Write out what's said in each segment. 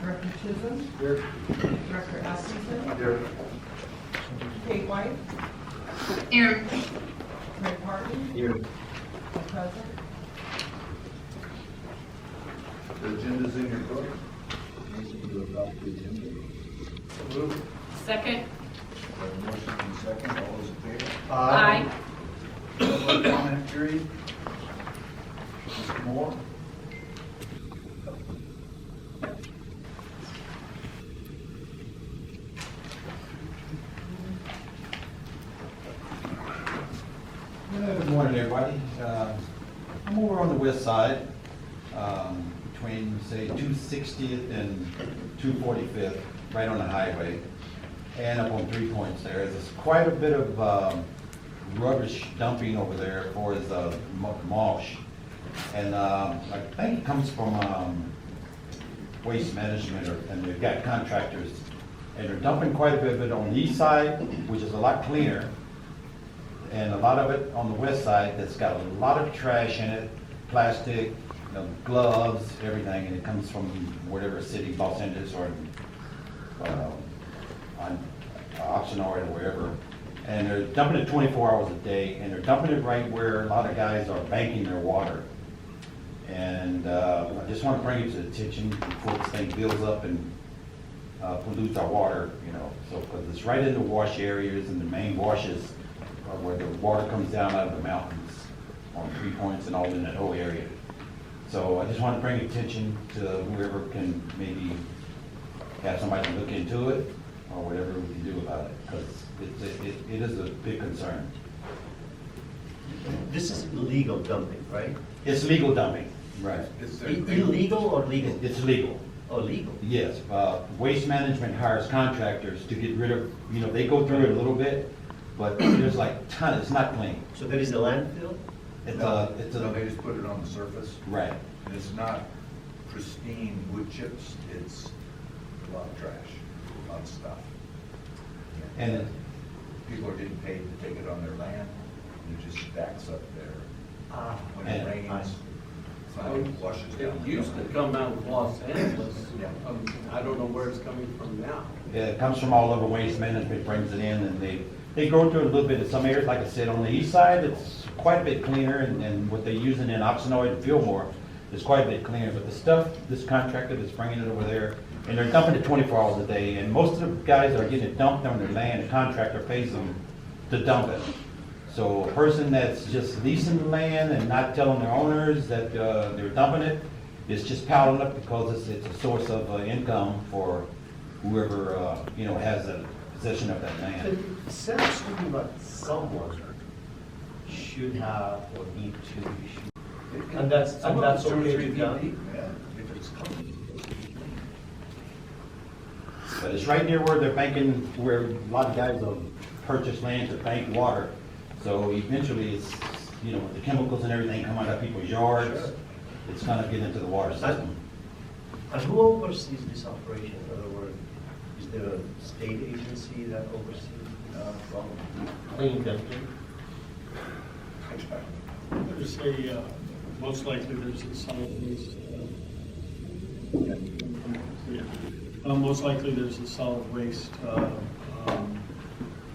Director Chisholm. Here. Director Atkinson. Here. Kate White. Here. Ray Parton. Here. Present. The agenda's in your book. Motion to adopt the agenda. Move. Second. Motion and second. All those in favor? Aye. Public comment period. Mr. Moore? Good morning, everybody. I'm over on the west side, between, say, 260th and 245th, right on the highway, and up on 3 Points there. There's quite a bit of rubbish dumping over there for his mulch. And I think it comes from Waste Management, and they've got contractors. And they're dumping quite a bit of it on the east side, which is a lot cleaner, and a lot of it on the west side that's got a lot of trash in it, plastic, gloves, everything, and it comes from whatever city, Los Angeles or on Oxnard or wherever. And they're dumping it 24 hours a day, and they're dumping it right where a lot of guys are banking their water. And I just want to bring it to the attention before this thing builds up and pollutes our water, so, because it's right in the wash areas and the main washes where the water comes down out of the mountains on 3 Points and all in that whole area. So I just want to bring attention to whoever can maybe have somebody look into it or whatever we can do about it, because it is a big concern. This is illegal dumping, right? It's legal dumping, right? Illegal or legal? It's legal. Oh, legal. Yes, Waste Management hires contractors to get rid of, they go through it a little bit, but there's like ton, it's not clean. So there is a landfill? No, they just put it on the surface. Right. And it's not pristine wood chips, it's a lot of trash, a lot of stuff. And People are getting paid to take it on their land, and it just stacks up there. When it And- rains, it washes down. It used to come out of Los Angeles. Yeah. I don't know where it's coming from now. it comes from all over. Waste Management brings it in, and they go through it a little bit in some areas. Like I said, on the east side, it's quite a bit cleaner, and what they're using in Oxnard and Fillmore is quite a bit cleaner. But the stuff, this contractor that's bringing it over there, and they're dumping it 24 hours a day, and most of the guys are getting it dumped on their land. The contractor pays them to dump it. So a person that's just leasing the land and not telling their owners that they're dumping it, it's just piling up because it's a source of income for whoever has a possession of that But land. it sounds to me like someone should have or need to. And that's okay to be done? Yeah, if it's clean. But it's right near where they're banking, where a lot of guys will purchase land to bank water. So eventually it's, with the chemicals and everything come out of people's yards, Sure. it's gonna get into the water system. And who oversees this operation? In other words, is there a state agency that oversees clean dumping? There's a, most likely there's a solid waste. Most likely there's a solid waste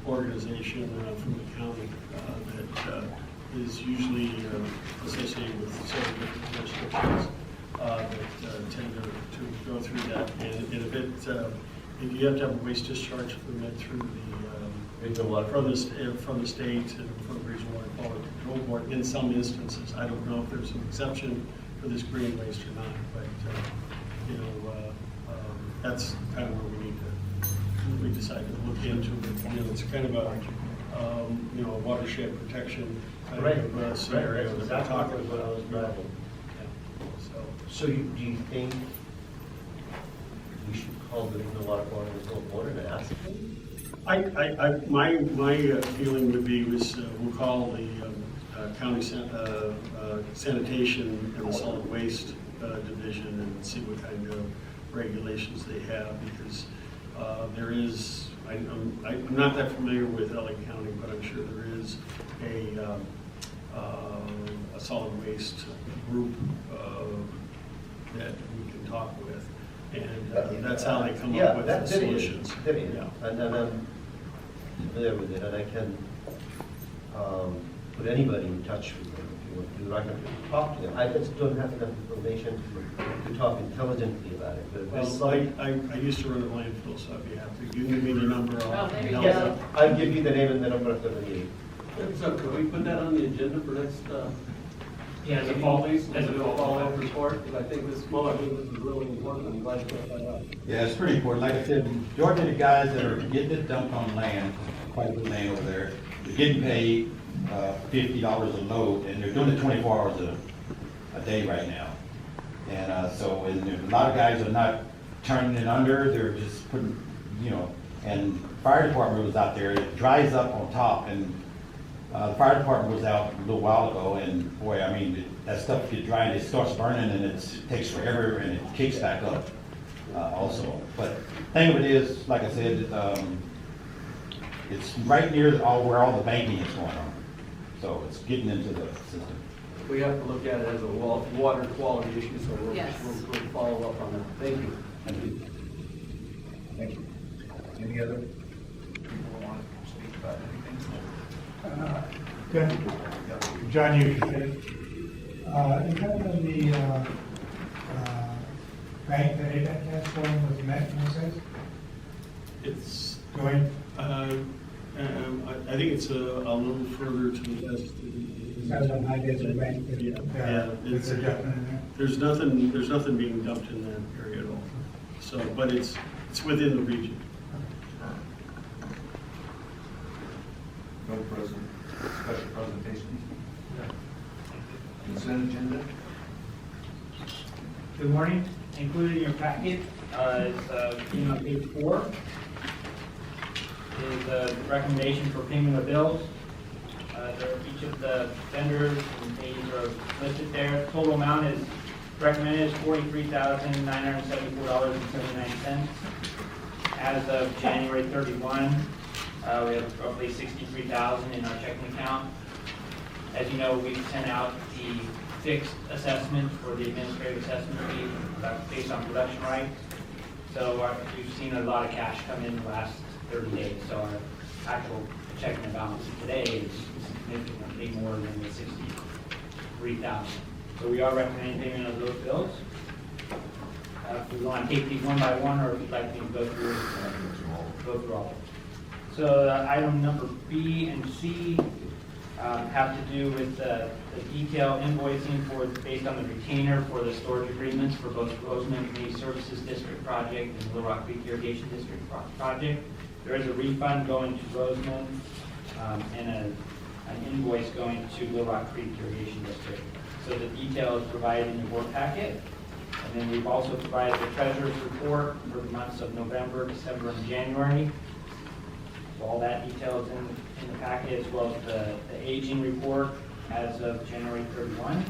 organization from the county that is usually associated with several different jurisdictions that tend to go through that. And if you have to have a waste discharge permit through from the state and from the Regional Water Quality Control Board, in some instances, I don't know if there's an exception for this green waste or not, but that's kind of where we decided to look into it. It's kind of a watershed protection kind of scenario that we're talking about. So do you think we should call the Regional Water Quality Control Board and ask them? My feeling would be we'll call the county sanitation and the solid waste division and see what kind of regulations they have, because there is, I'm not that familiar with LA County, but I'm sure there is a solid waste group that we can talk with. And That's how they come Yeah, up with that the there is, solutions. there is. Yeah. And I'm familiar with it, and I can put anybody in touch with them if you want to like to talk to them. I just don't have enough information to talk intelligently about it, but there's Well, some. I used to run a landfill, so I'd be happy. You give me the number, Oh, I'll there you help go. out. I'll give you the name and the number after the meeting. So could we put that on the agenda for next, Yeah, as a meeting, fall, please? as a Do a fall. follow-up report, because I think this smaller business is really important, I'm glad you brought that up. Yeah, it's pretty important. Like I said, majority of the guys that are getting it dumped on land, quite a bit of land over there, they're getting paid $50 a load, and they're doing it 24 hours a day right now. And and a lot of guys are not turning it under, they're just putting, and fire department was out there, it dries up on top, and the fire department was out a little while ago, and boy, I mean, that stuff gets dry, and it starts burning, and it takes forever, and it kicks back up also. But thing of it is, like I said, it's right near where all the banking is going on. So it's getting into the system. We have to look at it as a water quality issue, so Yes. we'll follow up on that. Thank you. Thank you. Thank you. Any other people want to speak about anything? Good. Yep. John, you can in terms of the bank that it has going with Met, It's, going, I think it's a little further to the west. sounds like I did the bank that, Yeah, with it's, the adjustment in there. there's nothing being dumped in that area at all. So, but it's within the region. No special presentations? Consent agenda? Good morning. Included in your packet is, on page 4, is a recommendation for payment of bills. Each of the vendors and pays are listed there. Total amount is recommended is $43,974.79. As of January 31, we have roughly $63,000 in our checking account. As you know, we've sent out the fixed assessment for the administrative assessment fee based on production rights. So we've seen a lot of cash come in the last 30 days. So our actual checking balance today is significantly more than the $63,000. So we are recommending payment of those bills. If we want to take these one by one, or if you'd like me to go through all. So item number B and C have to do with the detailed invoicing based on the retainer for the storage agreements for both Rosamond Community Services District project and Little Rock Creek Irrigation District project. There is a refund going to Rosamond and an invoice going to Little Rock Creek Irrigation District. So the detail is provided in the board packet. And then we've also provided the treasurer's report for the months of November, December, and January. So all that detail is in the packet, as well as the aging report as of January 31,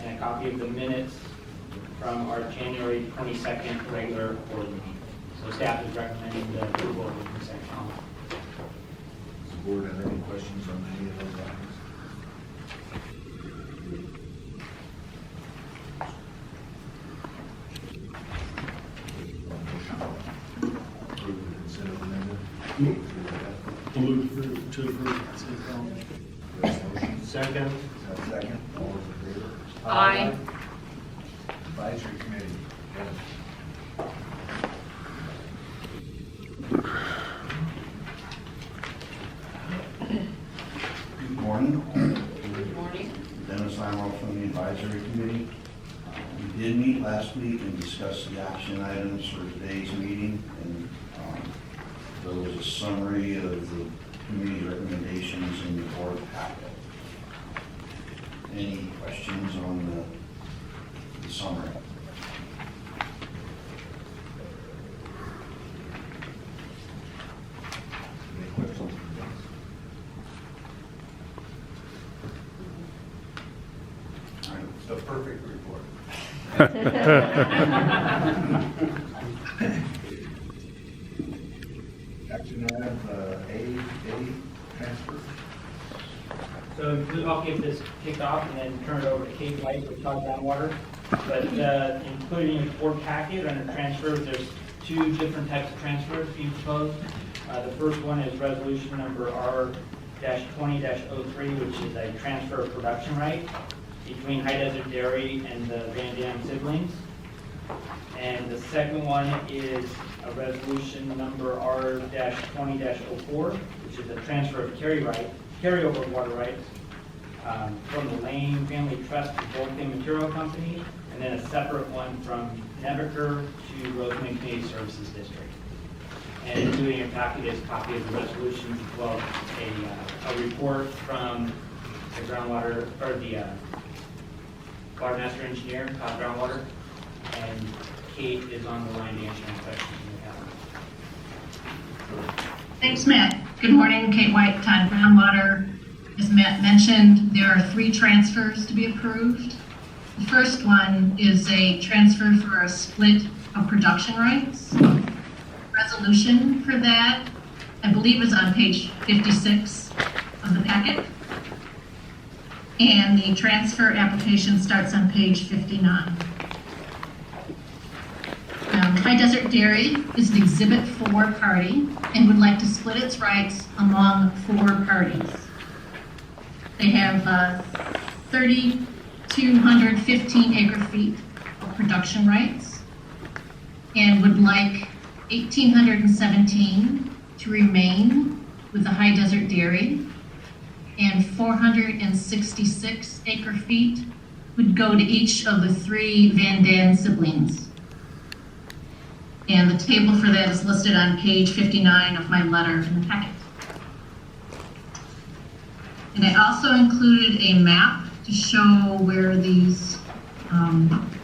and a copy of the minutes from our January 22nd regular board meeting. So staff is recommending the approval of the consent calendar. Does the board have any questions on any of those items? Approve the consent agenda? Move to approve consent calendar. There's a motion. Second. Is that a second? All those in favor? Aye. Advisory committee. Dennis. Good morning. Good morning. Dennis Lamar from the Advisory Committee. We did meet last week and discuss the action items for today's meeting, and there was a summary of the committee's recommendations in the board packet. Any questions on the summary? Any questions for Dennis? All right. The perfect report. Action item A, transfer. So I'll get this kicked off and then turn it over to Kate White with Todd Groundwater. But including in the board packet under transfers, there's two different types of transfers being proposed. The first one is resolution number R-20-03, which is a transfer of production right between High Desert Dairy and the Van Dam siblings. And the second one is a resolution number R-20-04, which is a transfer of carryover water rights from the Lane Family Trust to Vulcan Material Company, and then a separate one from Nebaker to Rosamond Community Services District. And including your packet is a copy of the resolutions as well as a report from the groundwater, or the Watermaster engineer, groundwater, and Kate is on the line to answer any questions you have. Thanks, Matt. Good morning, Kate White, Todd Groundwater. As Matt mentioned, there are 3 transfers to be approved. The first one is a transfer for a split of production rights. Resolution for that, I believe, is on page 56 of the packet. And the transfer application starts on page 59. High Desert Dairy is an Exhibit 4 party and would like to split its rights among 4 parties. They have 3,215 acre-feet of production rights and would like 1,817 to remain with the High Desert Dairy, and 466 acre-feet would go to each of the 3 Van Dam siblings. And the table for that is listed on page 59 of my letter in the packet. And I also included a map to show where these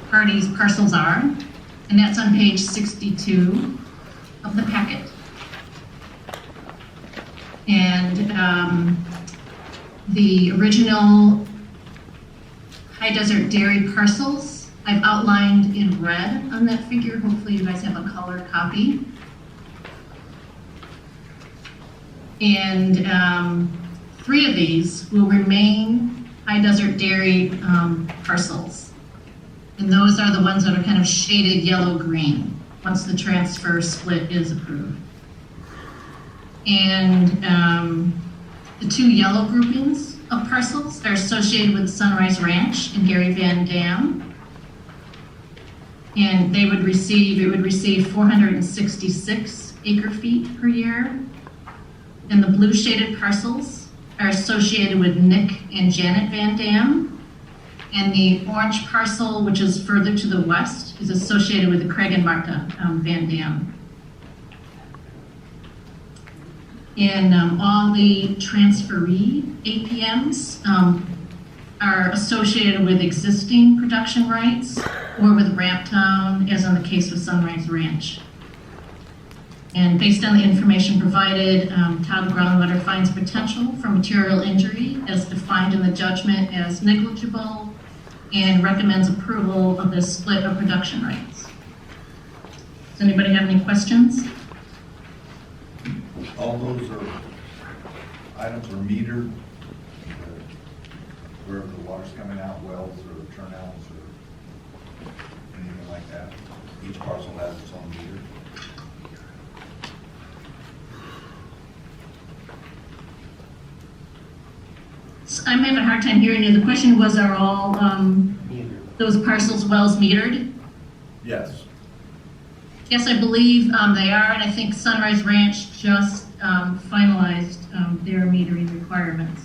parties' parcels are, and that's on page 62 of the packet. And the original High Desert Dairy parcels I've outlined in red on that figure. Hopefully you guys have a colored copy. And 3 of these will remain High Desert Dairy parcels. And those are the ones that are kind of shaded yellow-green once the transfer split is approved. And the 2 yellow groupings of parcels are associated with Sunrise Ranch and Gary Van Dam. And it would receive 466 acre-feet per year. And the blue shaded parcels are associated with Nick and Janet Van Dam. And the orange parcel, which is further to the west, is associated with the Craig and Martha Van Dam. And all the transferee APMs are associated with existing production rights or with Ramp Town, as in the case with Sunrise Ranch. And based on the information provided, Todd Groundwater finds potential for material injury as defined in the judgment as negligible and recommends approval of this split of production rights. Does anybody have any questions? All those items are metered, where the water's coming out, wells or turnouts or anything like that. Each parcel has its own meter. I'm having a hard time hearing you. The question was, are all those parcels wells metered? Yes. Yes, I believe they are, and I think Sunrise Ranch just finalized their metering requirements.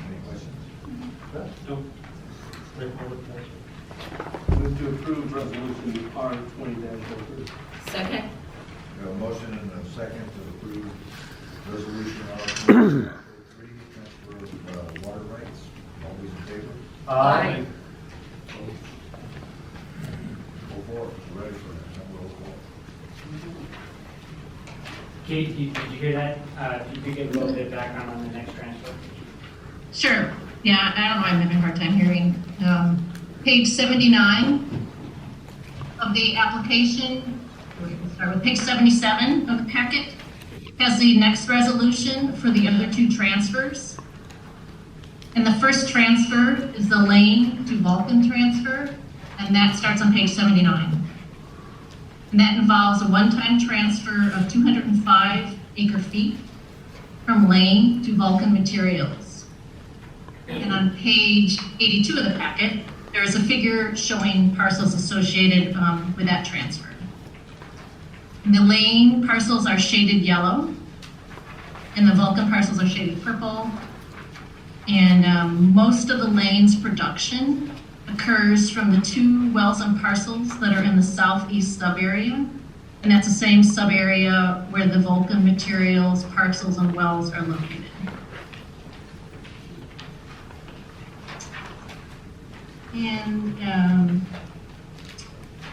Any questions? No. Move to approve resolution R-20-03. Second? We have a motion and a second to approve resolution R-20-03, transfer of water rights. All those in favor? Aye. Go for it. We're ready for that. Roll call. Kate, did you hear that? If you could give a little bit of background on the next transfer. Sure. Yeah, I don't know. I'm having a hard time hearing. Page 79 of the application. Where is start with page 77 of the packet, has the next resolution for the other two transfers. And the first transfer is the Lane to Vulcan transfer, and that starts on page 79. And that involves a one-time transfer of 205 acre-feet from Lane to Vulcan Materials. And on page 82 of the packet, there is a figure showing parcels associated with that transfer. And the Lane parcels are shaded yellow, and the Vulcan parcels are shaded purple. And most of the Lane's production occurs from the two wells and parcels that are in the southeast sub-area. And that's the same sub-area where the Vulcan Materials parcels and wells are located. And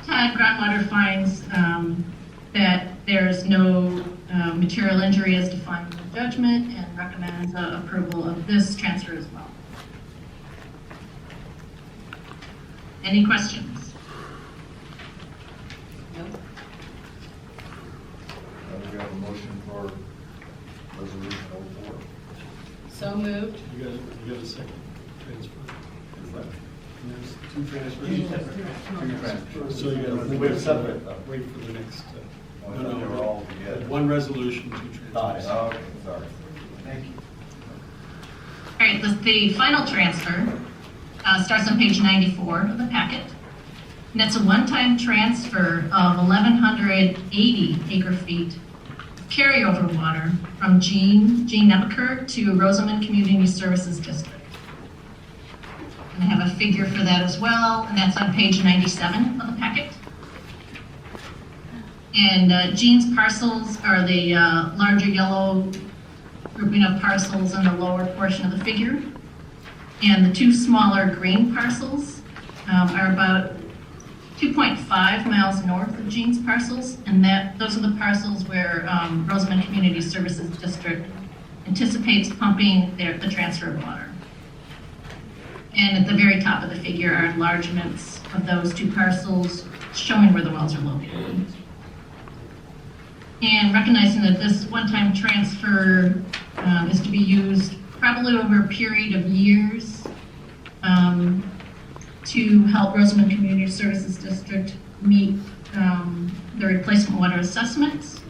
Todd Groundwater finds that there's no material injury as defined in the judgment and recommends approval of this transfer as well. Any questions? No. We have a motion for resolution 04. So moved. You got a second transfer? And there's two transfers. Two transfers. So you gotta We're separate, though. wait for the next, Oh, I thought they were all together. one resolution, two transfers. Oh, okay, sorry. Thank you. All right, the final transfer starts on page 94 of the packet. And it's a one-time transfer of 1,180 acre-feet of carryover water from Gene Nebaker to Rosamond Community Services District. And I have a figure for that as well, and that's on page 97 of the packet. And Gene's parcels are the larger yellow grouping of parcels in the lower portion of the figure. And the two smaller green parcels are about 2.5 miles north of Gene's parcels, and those are the parcels where Rosamond Community Services District anticipates pumping the transfer of water. And at the very top of the figure are enlargements of those two parcels showing where the wells are located. And recognizing that this one-time transfer is to be used probably over a period of years to help Rosamond Community Services District meet the replacement water assessments.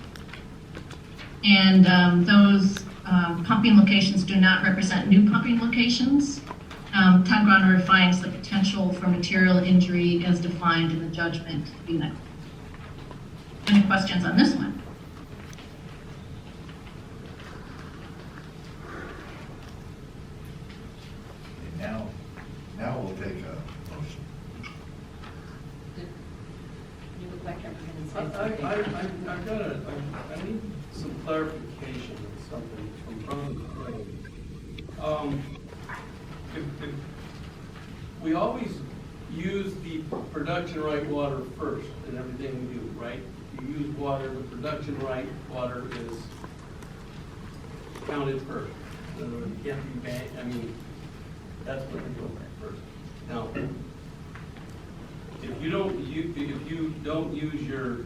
And those pumping locations do not represent new pumping locations. Todd Groundwater finds the potential for material injury as defined in the judgment to be negligible. Any questions on this one? Okay, now we'll take a motion. You look like you're going to say something. I've got I need some clarification on something from Ron. If we always use the production right water first in everything we do, right? You use water, the production right water is counted first. In other words, it can't be banked, that's what we do first. Now, if you don't use your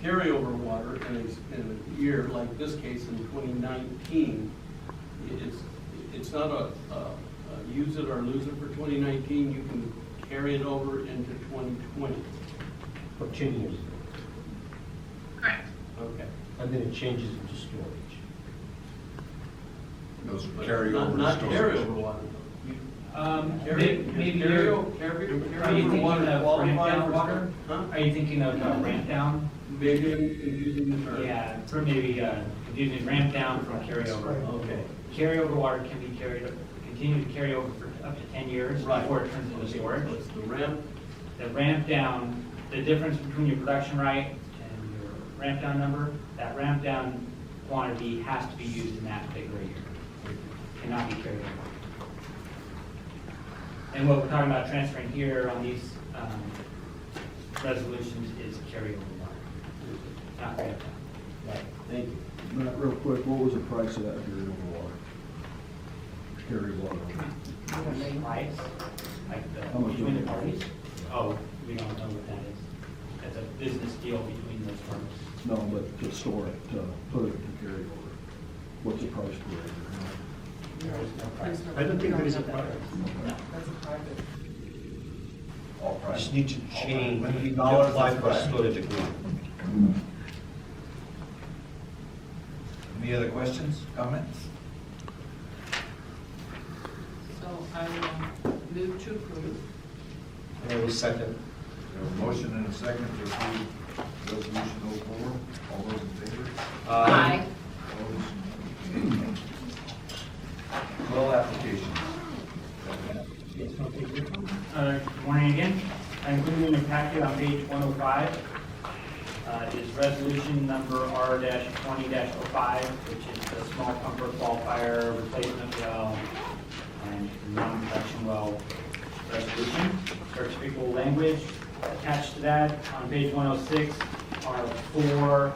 carryover water in a year like this case in 2019, it's not a use it or lose it for 2019. You can carry it over into 2020. For 10 years. Correct. Okay. And then it changes into storage. Those But carryover not storage. carryover water. Maybe are you thinking of ramp down water? Huh? Are you thinking of ramp down? Maybe I'm confusing the term. Yeah, for maybe using ramp down from carryover. Okay. Carryover water can be continue to carry over for up to 10 years Right. before it turns into storage. So it's the ramp. The ramp down, the difference between your production right and your ramp down number, that ramp down quantity has to be used in that particular year. It cannot be carried over. And what we're talking about transferring here on these resolutions is carryover water, not ramp down. Right. Thank you. Matt, real quick, what was the price of that carryover water? Carry water. Price, like How much between is the it? parties? Oh, we don't know what that is. as a business deal between those firms. No, but to store it, to put it to carry over. What's the price per acre? There is no price. I don't think there is a price. That's a private. All You price. just need to change, you need to $20 apply is for a flat. storage agreement. Any other questions, comments? So I will move to approve. And I will second. We have a motion and a second to approve resolution 04. All those in favor? Aye. Opposed? Well, application. Good morning again. I included in the packet on page 105 is resolution number R-20-05, which is the small pumper qualifier replacement well and non-production well resolution. Certificable language attached to that on page 106 are 4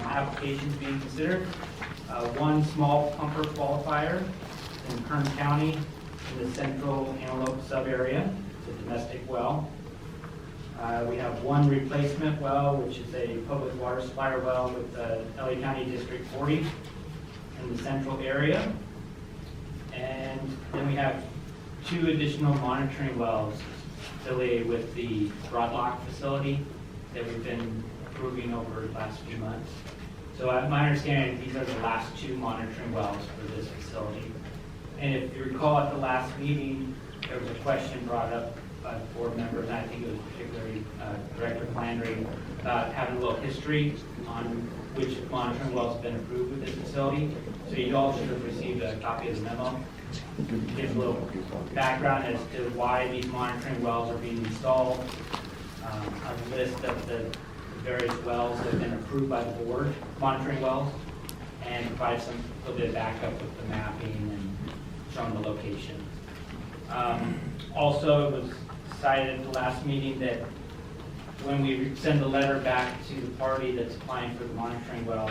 applications being considered. One small pumper qualifier in Kern County in the central Antelope sub-area. It's a domestic well. We have one replacement well, which is a public water supplier well with LA County District 40 in the central area. And then we have 2 additional monitoring wells affiliated with the Broadlock facility that we've been approving over the last few months. So my understanding, these are the last 2 monitoring wells for this facility. And if you recall at the last meeting, there was a question brought up by the board members, and I think it was particularly Director Landry, about having a little history on which monitoring wells have been approved with this facility. So you all should have received a copy of the memo. It gives a little background as to why these monitoring wells are being installed, a list of the various wells that have been approved by the board, monitoring wells, and provide some little bit of backup with the mapping and showing the location. Also, it was decided at the last meeting that when we send a letter back to the party that's applying for the monitoring wells,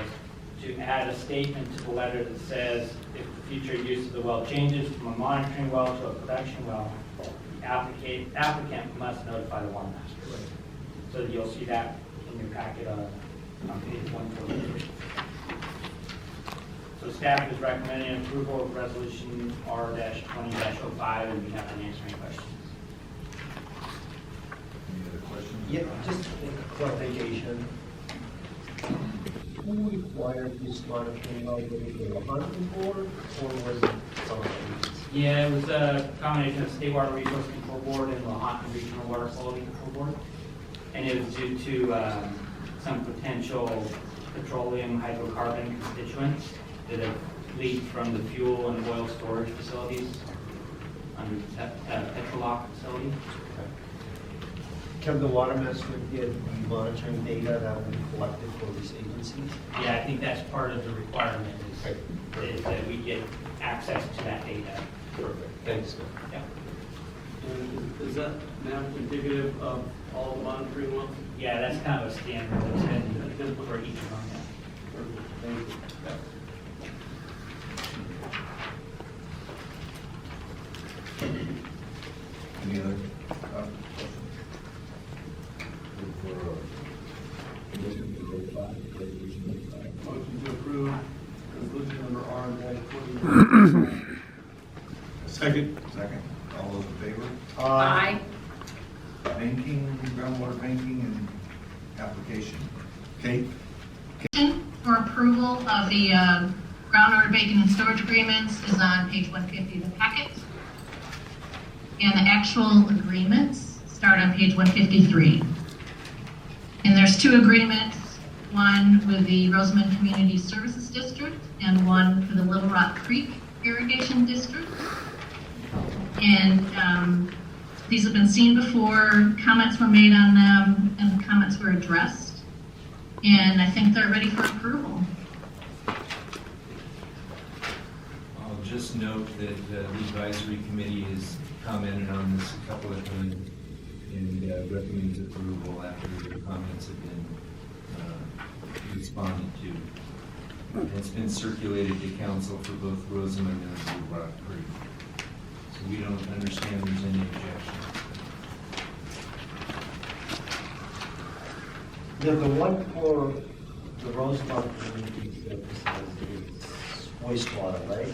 to add a statement to the letter that says if the future use of the well changes from a monitoring well to a production well, the applicant must notify the Watermaster. So you'll see that in your packet on page 143. So staff is recommending approval of resolution R-20-05, and we have to answer any questions. Any other questions? Yeah, just a clarification. Who required this monitoring well? Was it the hunting board or was it someone else? Yeah, it was a combination of State Water Resource Control Board and Lahontan Regional Water Quality Control Board. And it was due to some potential petroleum hydrocarbon constituents that have leaked from the fuel and oil storage facilities under Petrolock facility. Can the Watermaster get the monitoring data that will be collected for these agencies? Yeah, I think that's part of the requirement is that we get access to that data. Perfect, thanks. Yeah. And is that map indicative of all the monitoring wells? Yeah, that's kind of a standard that's been for each of them. Perfect, thank you. Any other questions? Look for a motion to 05, resolution 05. Motion to approve resolution number R-20. Second. Second, all those in favor? Aye. Banking, groundwater banking and application. Kate? For approval of the groundwater banking and storage agreements is on page 150 of the packet. And the actual agreements start on page 153. And there's 2 agreements, one with the Rosamond Community Services District and one for the Little Rock Creek Irrigation District. And these have been seen before, comments were made on them, and the comments were addressed. And I think they're ready for approval. I'll just note that the advisory committee has commented on this a couple of times and recommends approval after the comments have been responded to. And it's been circulated to council for both Rosamond and Blue Rock Creek. So we don't understand there's any objection. The one for the Rosamond community services is wastewater, right?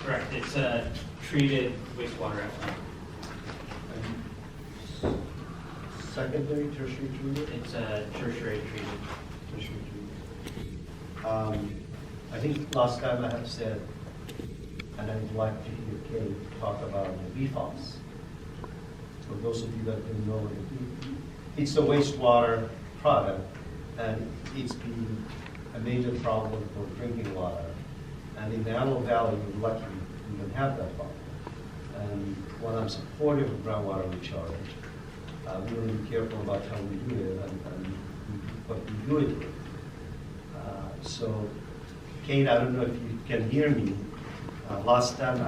Correct, it's a treated wastewater effluent. Secondary, tertiary treated? It's a tertiary treated. I think last time I have said, and I'd like to hear Kay talk about the PFAS. For those of you that don't know, it's a wastewater product, and it's been a major problem for drinking water. And in the Antelope Valley, we're lucky we don't have that problem. And while I'm supportive of groundwater recharge, we want to be careful about how we do it and what we do it with. So, Kate, I don't know if you can hear me. Last time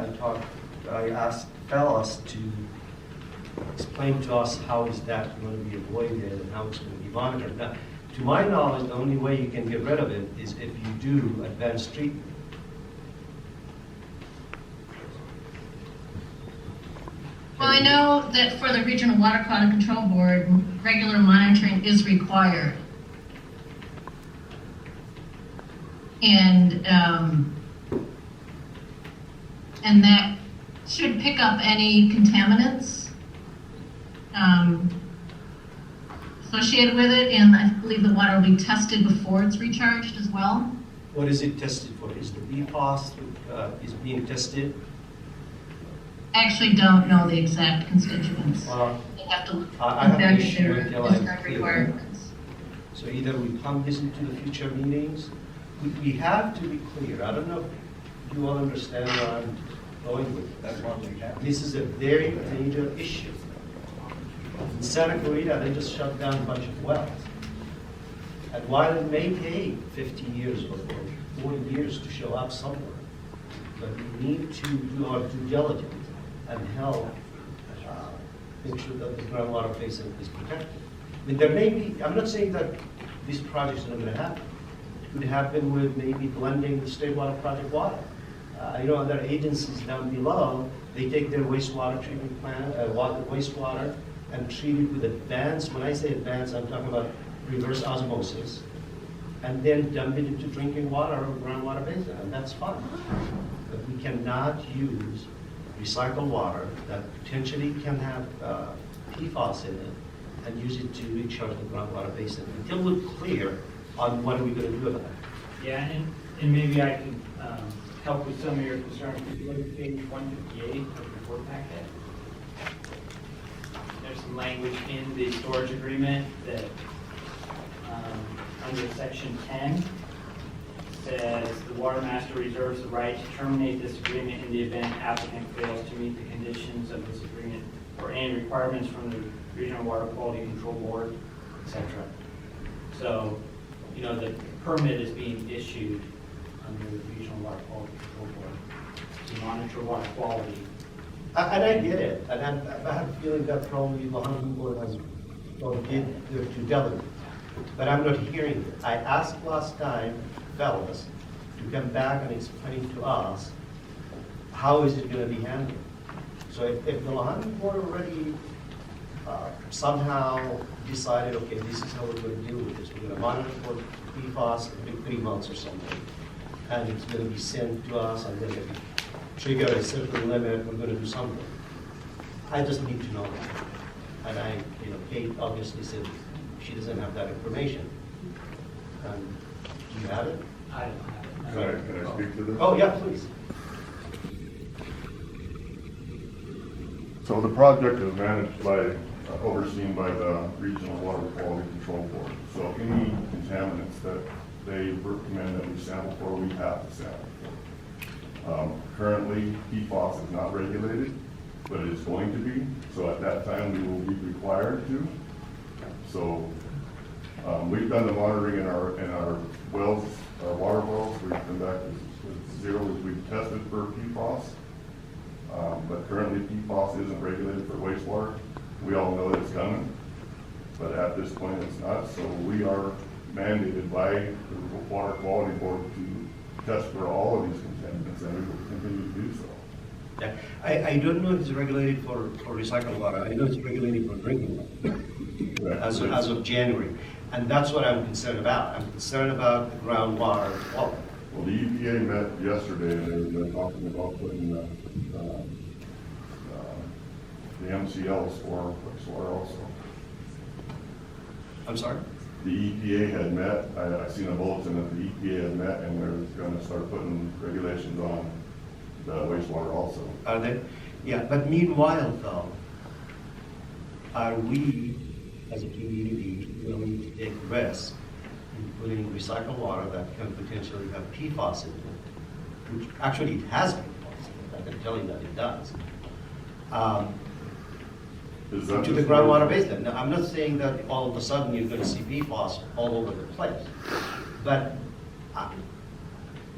I asked fellas to explain to us how is that going to be avoided and how it's going to be monitored. Now, to my knowledge, the only way you can get rid of it is if you do advanced treatment. Well, I know that for the Regional Water Quality Control Board, regular monitoring is required. And that should pick up any contaminants associated with it, and I believe the water will be tested before it's recharged as well. What is it tested for? Is the PFAS is being tested? I actually don't know the exact constituents. They have to I have an issue their until I discharge requirements. So either we pump this into the future meetings, we have to be clear. I don't know if you all understand where I'm going with this. That's what we have. This is a very major issue. In Santa Clarita, they just shut down a bunch of wells. And while it may take 50 years or 40 years to show up somewhere, but we need to do our due diligence and help make sure that the groundwater basin is protected. I mean, there may be, I'm not saying that these projects are not going to happen. It could happen with maybe blending the state water project water. I know other agencies down below, they take their wastewater treatment plant, wastewater, and treat it with advanced, when I say advanced, I'm talking about reverse osmosis, and then dump it into drinking water or groundwater basin, and that's fine. But we cannot use recycled water that potentially can have PFAS in it and use it to recharge the groundwater basin until we're clear on what are we going to do about it. Yeah, and maybe I can help with some of your concerns. If you look at page 158 of the report packet, there's some language in the storage agreement that under section 10 says the Watermaster reserves the right to terminate this agreement in the event applicant fails to meet the conditions of this agreement or any requirements from the Regional Water Quality Control Board, etc. So, you know, the permit is being issued under the Regional Water Quality Control Board to monitor water quality. And I get it, and I have a feeling that probably the Hunting Board has did their due diligence, but I'm not hearing it. I asked last time, fellas, to come back and explain to us how is it going to be handled. So if the Hunting Board already somehow decided, okay, this is how we're going to deal with this, we're going to monitor for PFAS in 3 months or something, and it's going to be sent to us, and then if we trigger a certain limit, we're going to do something. I just need to know that. And Kate obviously said she doesn't have that information. Do you have it? I don't have it. Can I speak to this? Oh, yeah, please. So the project is managed by, overseen by the Regional Water Quality Control Board. So any contaminants that they recommend that we sample for, we have to sample for. Currently, PFAS is not regulated, but it is going to be. So at that time, we will be required to. So we've done the monitoring in our wells, our water wells. We've come back with zero. We've tested for PFAS. But currently PFAS isn't regulated for wastewater. We all know that it's coming, but at this point it's not. So we are mandated by the Water Quality Board to test for all of these contaminants, and we will continue to do so. Yeah. I don't know if it's regulated for recycled water. I know it's regulated for drinking water. as of January. And that's what I'm concerned about. I'm concerned about the groundwater quality. Well, the EPA met yesterday, and they're talking about putting the MCLs for wastewater also. I'm sorry? The EPA had met, I seen a bulletin that the EPA had met, and they're gonna start putting regulations on the wastewater also. Are they? Yeah, but meanwhile though, are we as a community willing to take risks in putting recycled water that can potentially have PFAS in it, which actually it has PFAS in it, I can tell you that it does, Is that to the just- groundwater basin. Now, I'm not saying that all of a sudden you're gonna see PFAS all over the place, but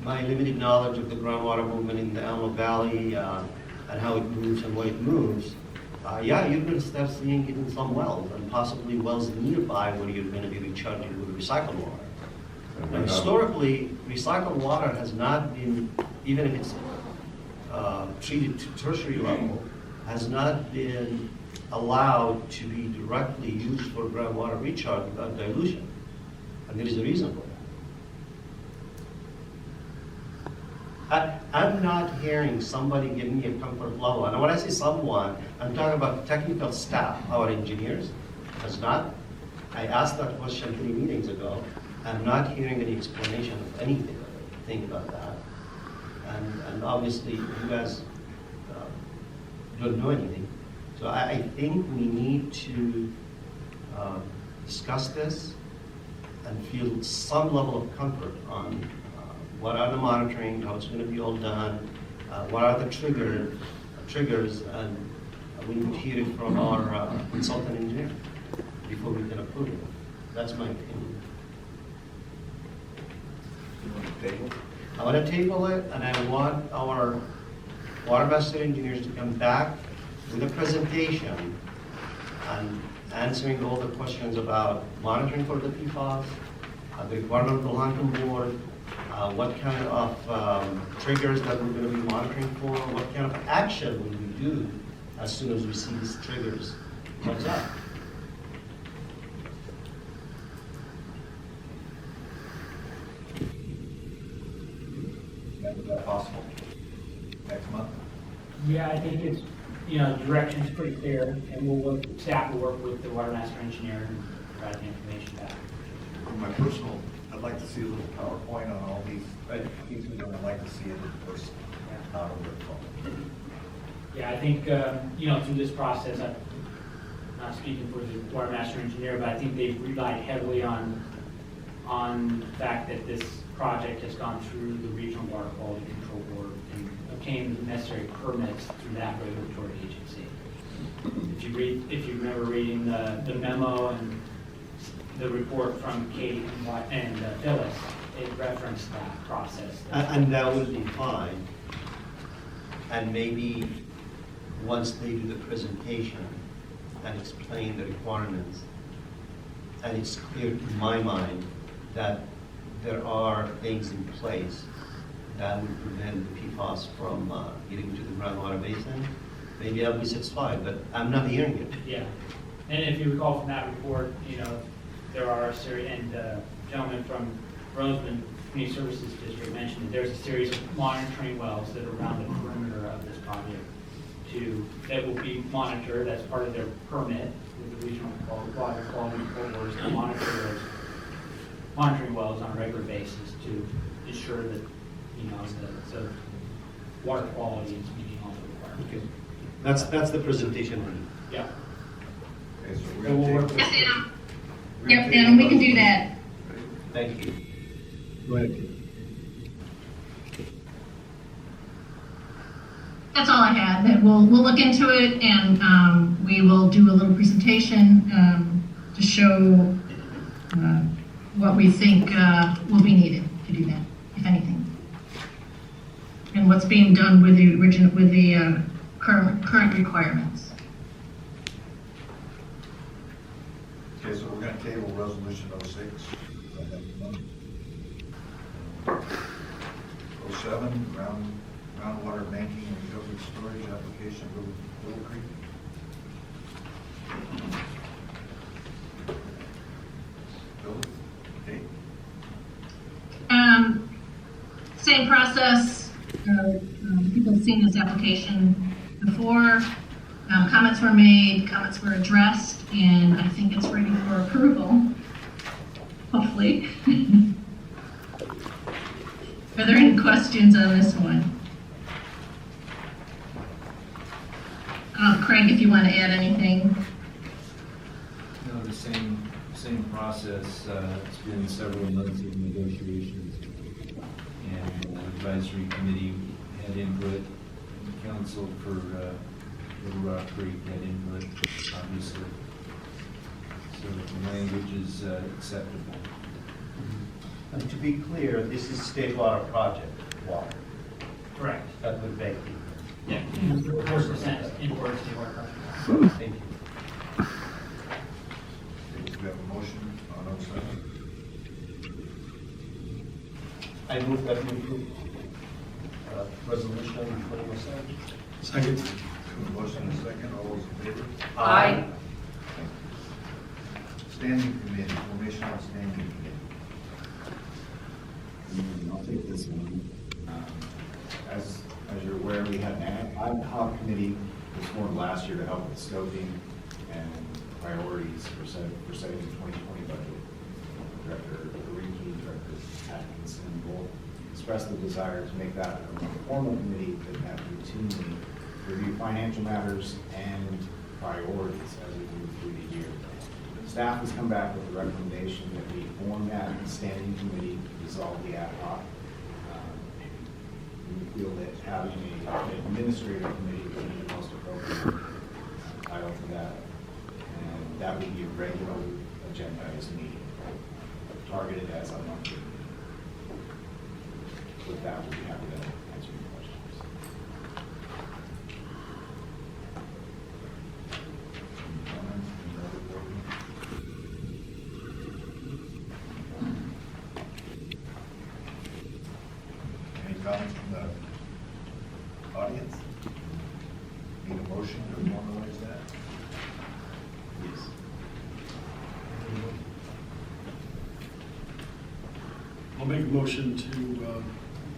my limited knowledge of the groundwater movement in the Alamo Valley, and how it moves and what it moves, yeah, you're going to start seeing it in some wells, and possibly wells nearby where you're going to be recharging with recycled water. Now, historically, recycled water has not been, even if it's treated to tertiary level, has not been allowed to be directly used for groundwater recharge without dilution. And there is a reason for that. I'm not hearing somebody give me a comfort level. And when I say someone, I'm talking about technical staff, our engineers. Does not. I asked that question 3 meetings ago. I'm not hearing any explanation of anything about that. And obviously, you guys don't know anything. So I think we need to discuss this and feel some level of comfort on what are the monitoring, how it's going to be all done, what are the triggers, and we need to hear it from our consultant engineer before we can approve it. That's my opinion. You want to table? I want to table it, and I want our Watermaster engineers to come back with a presentation and answering all the questions about monitoring for the PFAS, the requirement of the Lanham board, what kind of triggers that we're going to be monitoring for, what kind of action will we do as soon as we see these triggers comes up. Is that possible? Next month? Yeah, I think it's, direction's pretty clear, and staff will work with the Watermaster engineer and provide the information back. For my personal, I'd like to see a little PowerPoint on all these things we don't like to see it in person, how to work from. Yeah, I think, through this process, I'm not speaking for the Watermaster engineer, but I think they've relied heavily on the fact that this project has gone through the Regional Water Quality Control Board and obtained the necessary permits through that regulatory agency. If you remember reading the memo and the report from Kate and Phyllis, it referenced that process. And that would be fine. And maybe once they do the presentation and explain the requirements, and it's clear to my mind that there are things in place that would prevent the PFAS from getting to the groundwater basin, maybe I'll be satisfied, but I'm not hearing it. Yeah, and if you recall from that report, there are a series, and the gentleman from Rosamond Community Services District mentioned that there's a series of monitoring wells that are around the perimeter of this project that will be monitored as part of their permit with the Regional Water Quality Control Board to monitor those monitoring wells on a regular basis to ensure that, the water quality is meeting all the requirements. Okay. That's the presentation. Yeah. Okay, so we're So going we'll to work take. with. Yes, Adam. Yep, Adam, we can do that. Thank you. Go ahead. That's all I had. That we'll look into it, and we will do a little presentation to show what we think will be needed to do that, if anything, and what's being done with the current requirements. Okay, so we're going to table resolution 06. 07, groundwater banking and recovery storage application, Little Creek. Same process. People have seen this application before. Comments were made, comments were addressed, and I think it's ready for approval, hopefully. Are there any questions on this one? Craig, if you want to add anything. No, the same process. It's been several months of negotiations. And the advisory committee had input, council for Little Rock Creek had input, obviously. So the language is acceptable. And to be clear, this is state water project, water. Correct. That would make it. Yeah, 4% import to water. Thank you. We have a motion on 07. I move that we approve resolution 2007. Second. A motion and a second, all those in favor? Aye. Standing committee, formation of standing committee. I'll take this one. As you're aware, we had an ad hoc committee this formed last year to help with scoping and priorities for setting the 2020 budget. Director Oriki, Director Atkinson, both expressed the desire to make that a more formal committee that have routinely review financial matters and priorities as we move through the year. Staff has come back with a recommendation that we form that standing committee to resolve the ad hoc. We feel that having an administrative committee would be the most appropriate title for that. And that would be a regular agendized meeting, targeted as a monthly. With that, we'll be happy to answer your questions. Any comments from the audience? Need a motion to formalize that? Yes. I'll make a motion to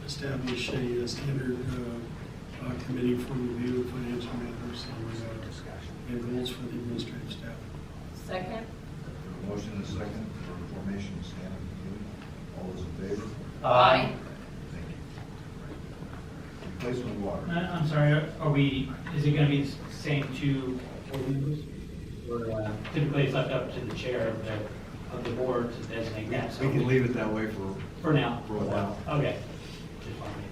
establish a standard committee for review of financial matters and goals for the administrative staff. Second? A motion and a second for formation of standing committee. All those in favor? Aye. Thank you. Replacement of water. I'm sorry, is it going to be the same two board members? Or typically it's left up to the chair of the board to designate that? So We can leave it that way For now? for a while. Okay. Just wanted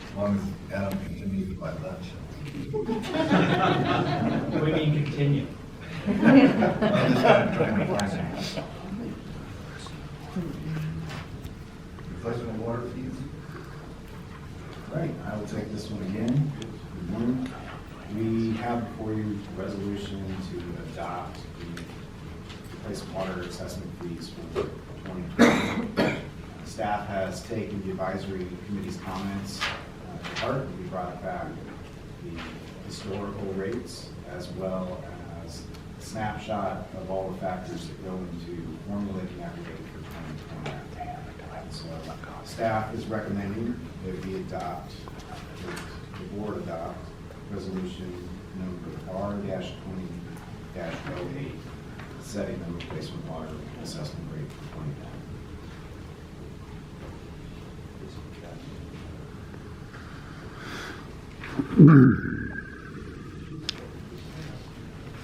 As long as Adam continues by lunch. to- We mean continue. I'm just kind of trying to find it. Replacement of water fees? Right, I will take this one again. Good morning. We have before you a resolution to adopt the replacement water assessment fees for 2020. Staff has taken the advisory committee's comments to heart, and we brought back the historical rates as well as a snapshot of all the factors that go into formulating that rate for 2020. So staff is recommending that we adopt, the board adopt resolution number R-20-08, setting the replacement water assessment rate for 2020.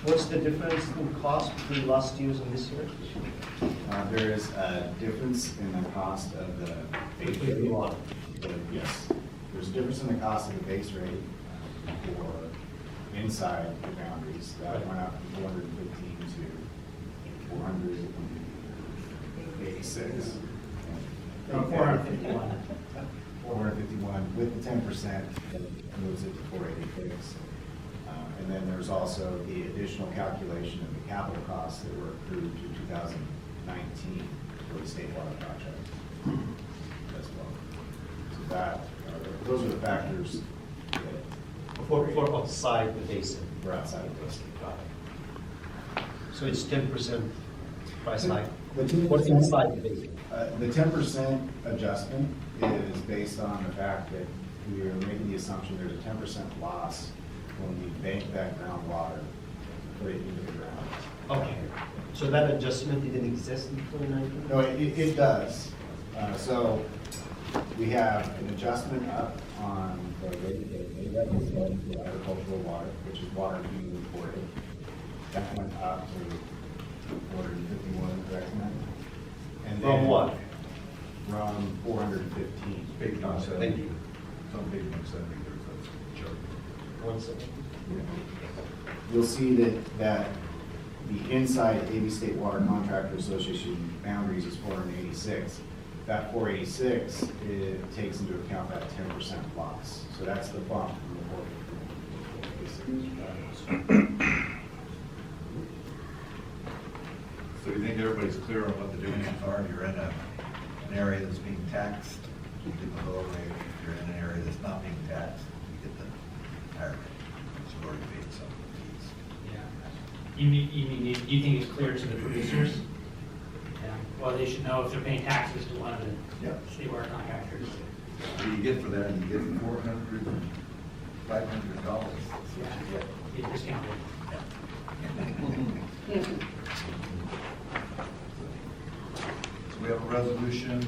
What's the difference in cost between last year's and this year? There is a difference in the cost of the base rate. Yes, there's a difference in the cost of the base rate for inside the boundaries. That went up from 415 to 486. 451. 451 with the 10% that moves it to 486. And then there's also the additional calculation of the capital costs that were approved to 2019 for the state water project as well. So that, those are the factors that For outside the basin. were outside of this. So it's 10% price hike? What's inside the basement? The 10% adjustment is based on the fact that we are making the assumption there's a 10% loss when we bank that groundwater, put it into the ground. Okay, so that adjustment didn't exist in 2019? No, it does. So we have an adjustment up on the rate that we sell for agricultural water, which is water being reported. That went up to 451, correct, Matt? And From then- what? From 415. Page Thank 170. you. It's on page 170, there's that chart. 1 second. You'll see that the inside AB State Water Contractor Association boundaries is 486. That 486, it takes into account that 10% loss. So that's the bump from the 456. So you think everybody's clear on what the differences are? You're in an area that's being taxed, you get the lower rate. If you're in an area that's not being taxed, you get the higher rate. So you already paid some of the fees. You think it's clear to the producers? Yeah. Well, they should know if they're paying taxes to one of the Yep. state water contractors. What do you get for that? You get $400, $500. Get discounted. So we have a resolution,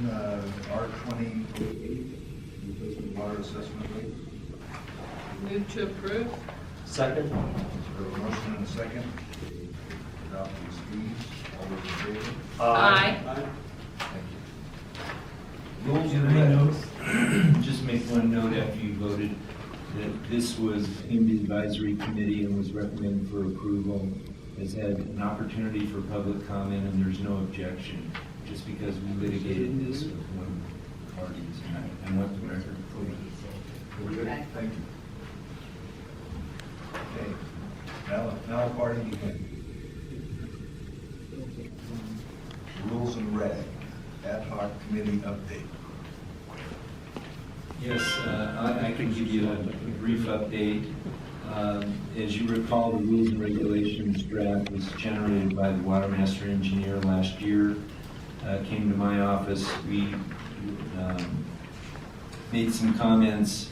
R2088, replacement water assessment rate. Move to approve. Second? We have a motion and a second. Adopt these fees. All those in favor? Aye. Thank you. Can I note, just make one note after you voted, that this was in the advisory committee and was recommended for approval, has had an opportunity for public comment, and there's no objection, just because we litigated this with one party tonight. I want the record clear. We're good. Thank you. Okay. Now party begin. Rules and reg, ad hoc committee update. Yes, I can give you a brief update. As you recall, the rules and regulations draft was generated by the Watermaster engineer last year. Came to my office. We made some comments.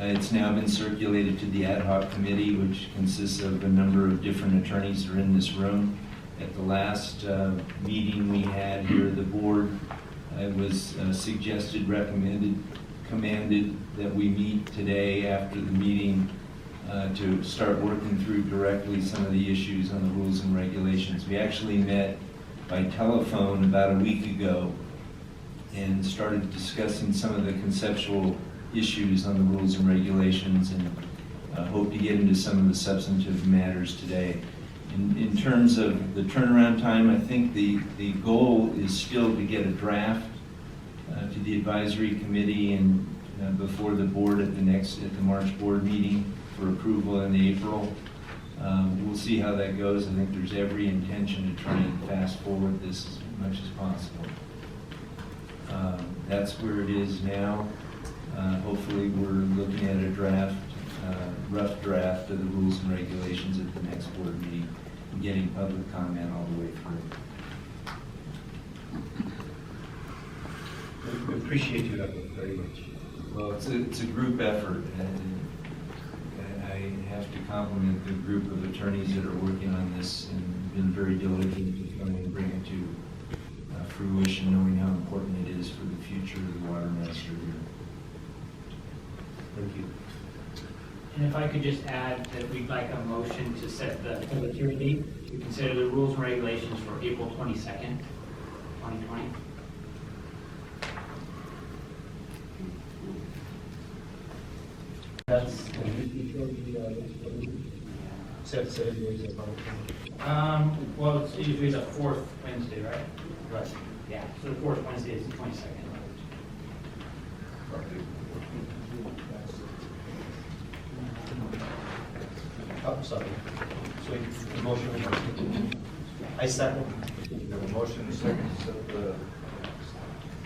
It's now been circulated to the ad hoc committee, which consists of a number of different attorneys that are in this room. At the last meeting we had here, the board was suggested, recommended, commanded that we meet today after the meeting to start working through directly some of the issues on the rules and regulations. We actually met by telephone about a week ago and started discussing some of the conceptual issues on the rules and regulations, and hope to get into some of the substantive matters today. In terms of the turnaround time, I think the goal is still to get a draft to the advisory committee and before the board at the March board meeting for approval in April. We'll see how that goes. I think there's every intention to try and fast forward this as much as possible. That's where it is now. Hopefully we're looking at a draft, rough draft of the rules and regulations at the next board meeting and getting public comment all the way through. We appreciate your effort very much. Well, it's a group effort, and I have to compliment the group of attorneys that are working on this and been very diligent to try and bring it to fruition, knowing how important it is for the future of the Watermaster here. Thank you. And if I could just add that we'd like a motion to set the public hearing date to consider the rules and regulations for April 22nd, 2020. That's set days about. Well, it's usually the fourth Wednesday, right? Right. Yeah, so the fourth Wednesday is the 22nd. Oh, sorry. So the motion was. I second. We have a motion and a second to set the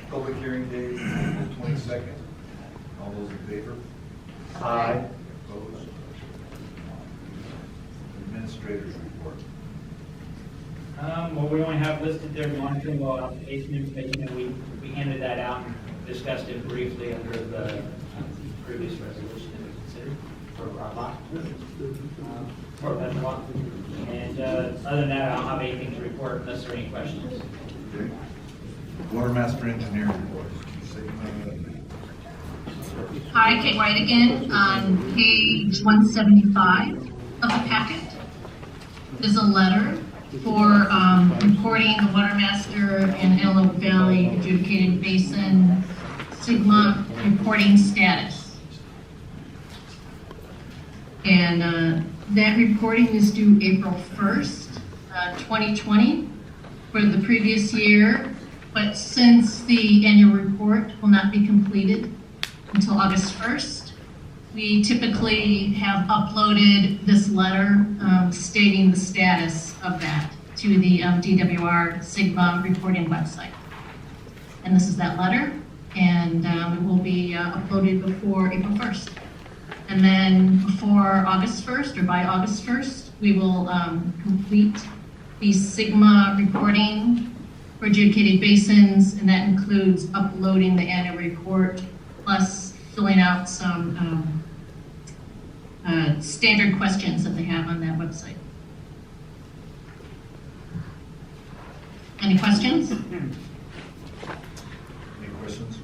public hearing date, April 22nd. All those in favor? Aye. Opposed? Administrators report. Well, we only have listed their monitoring well application information, and we handed that out and discussed it briefly under the previous resolution that we considered for our lot. For that lot. And other than that, I don't have anything to report unless there are any questions. Okay. Watermaster engineer report. Hi, Kate White again. On page 175 of the packet is a letter for reporting the Watermaster and Antelope Valley adjudicated basin Sigma reporting status. And that reporting is due April 1st, 2020 for the previous year, but since the annual report will not be completed until August 1st, we typically have uploaded this letter stating the status of that to the DWR Sigma reporting website. And this is that letter, and it will be uploaded before April 1st. And then before August 1st, or by August 1st, we will complete the Sigma reporting for adjudicated basins, and that includes uploading the annual report, plus filling out some standard questions that they have on that website. Any questions? Any questions?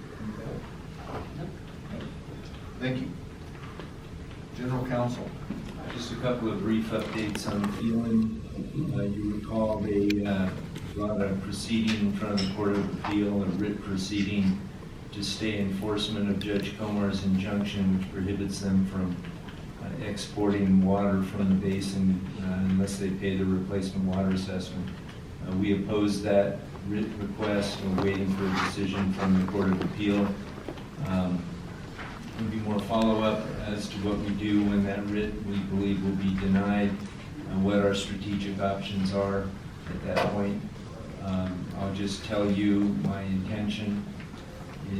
Thank you. General Counsel. Just a couple of brief updates on Phelan. You recall they brought a proceeding in front of the Court of Appeal, a writ proceeding to stay enforcement of Judge Comar's injunction, which prohibits them from exporting water from the basin unless they pay the replacement water assessment. We opposed that writ request. We're waiting for a decision from the Court of Appeal. There'll be more follow-up as to what we do when that writ, we believe, will be denied, what our strategic options are at that point. I'll just tell you my intention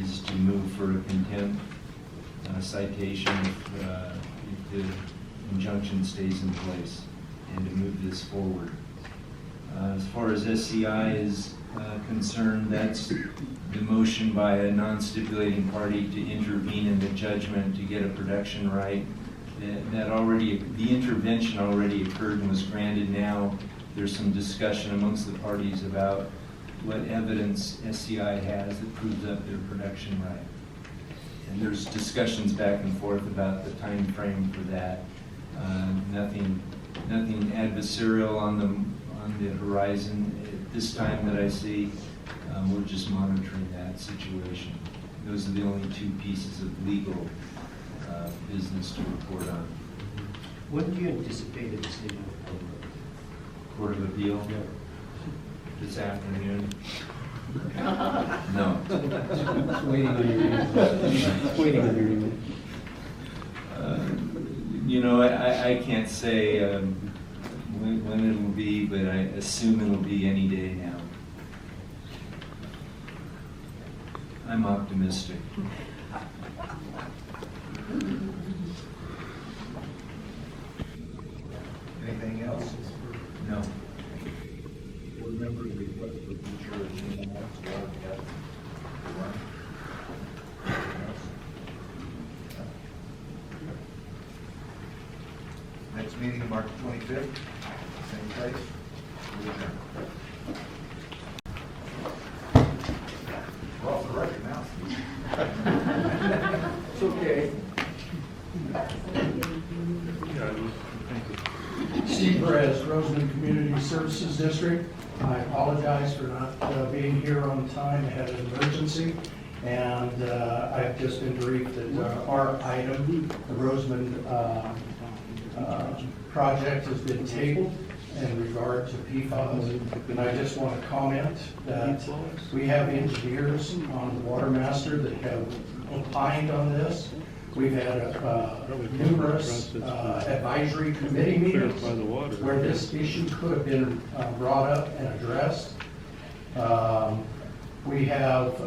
is to move for a contempt citation if the injunction stays in place, and to move this forward. As far as SCI is concerned, that's the motion by a non-stipulating party to intervene in the judgment to get a production right. The intervention already occurred and was granted. Now there's some discussion amongst the parties about what evidence SCI has that proves up their production right. And there's discussions back and forth about the time frame for that. Nothing adversarial on the horizon at this time that I see. We're just monitoring that situation. Those are the only two pieces of legal business to report on. When do you anticipate a decision from the Court of Appeal? Yeah. This afternoon? No. It's waiting on your email. It's waiting on your email. You know, I can't say when it'll be, but I assume it'll be any day now. I'm optimistic. Anything else? No. Board members request for future agenda items, water together. Next meeting, March 25th, same place. We adjourn. We're off the record now. It's okay. Steve Perez, Rosamond Community Services District. I apologize for not being here on time. I had an emergency, and I've just been briefed that our item, the Rosamond project, has been tabled in regard to PFAS. And I just want to comment that we have engineers on the Watermaster that have opined on this. We've had numerous advisory committee meetings where this issue could have been brought up and addressed. We have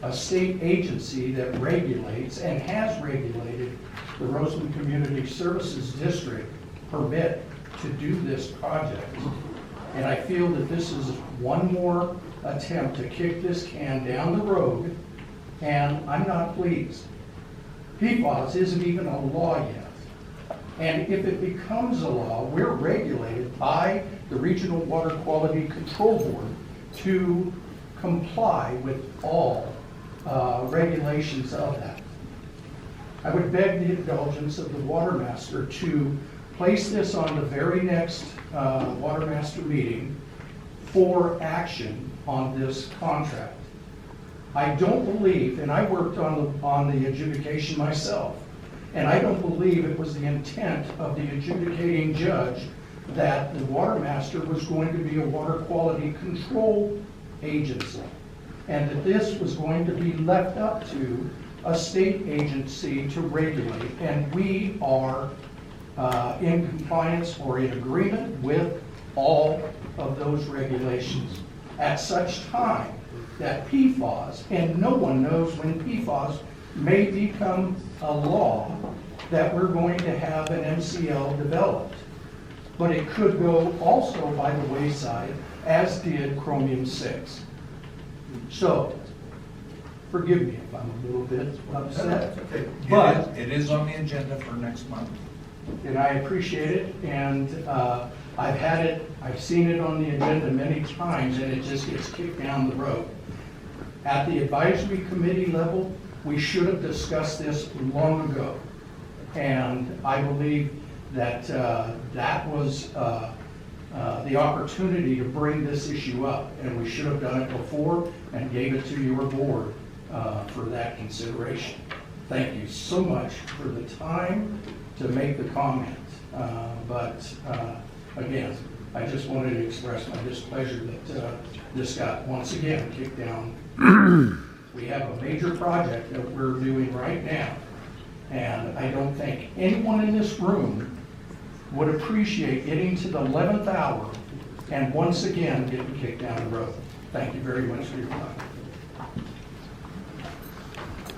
a state agency that regulates and has regulated the Rosamond Community Services District permit to do this project. And I feel that this is one more attempt to kick this can down the road, and I'm not pleased. PFAS isn't even a law yet. And if it becomes a law, we're regulated by the Regional Water Quality Control Board to comply with all regulations of that. I would beg the indulgence of the Watermaster to place this on the very next Watermaster meeting for action on this contract. I don't believe, and I worked on the adjudication myself, and I don't believe it was the intent of the adjudicating judge that the Watermaster was going to be a water quality control agency, and that this was going to be left up to a state agency to regulate, and we are in compliance or in agreement with all of those regulations. At such time that PFAS, and no one knows when PFAS may become a law, that we're going to have an MCL developed. But it could go also by the wayside, as did chromium-6. So, forgive me if I'm a little bit upset, Okay. but, It is on the agenda for next month. and I appreciate it, and I've seen it on the agenda many times, and it just gets kicked down the road. At the advisory committee level, we should have discussed this long ago. And I believe that that was the opportunity to bring this issue up, and we should have done it before and gave it to your board for that consideration. Thank you so much for the time to make the comment. But again, I just wanted to express my displeasure that this got once again kicked down. We have a major project that we're doing right now, and I don't think anyone in this room would appreciate getting to the 11th hour and once again getting kicked down the road. Thank you very much for your time.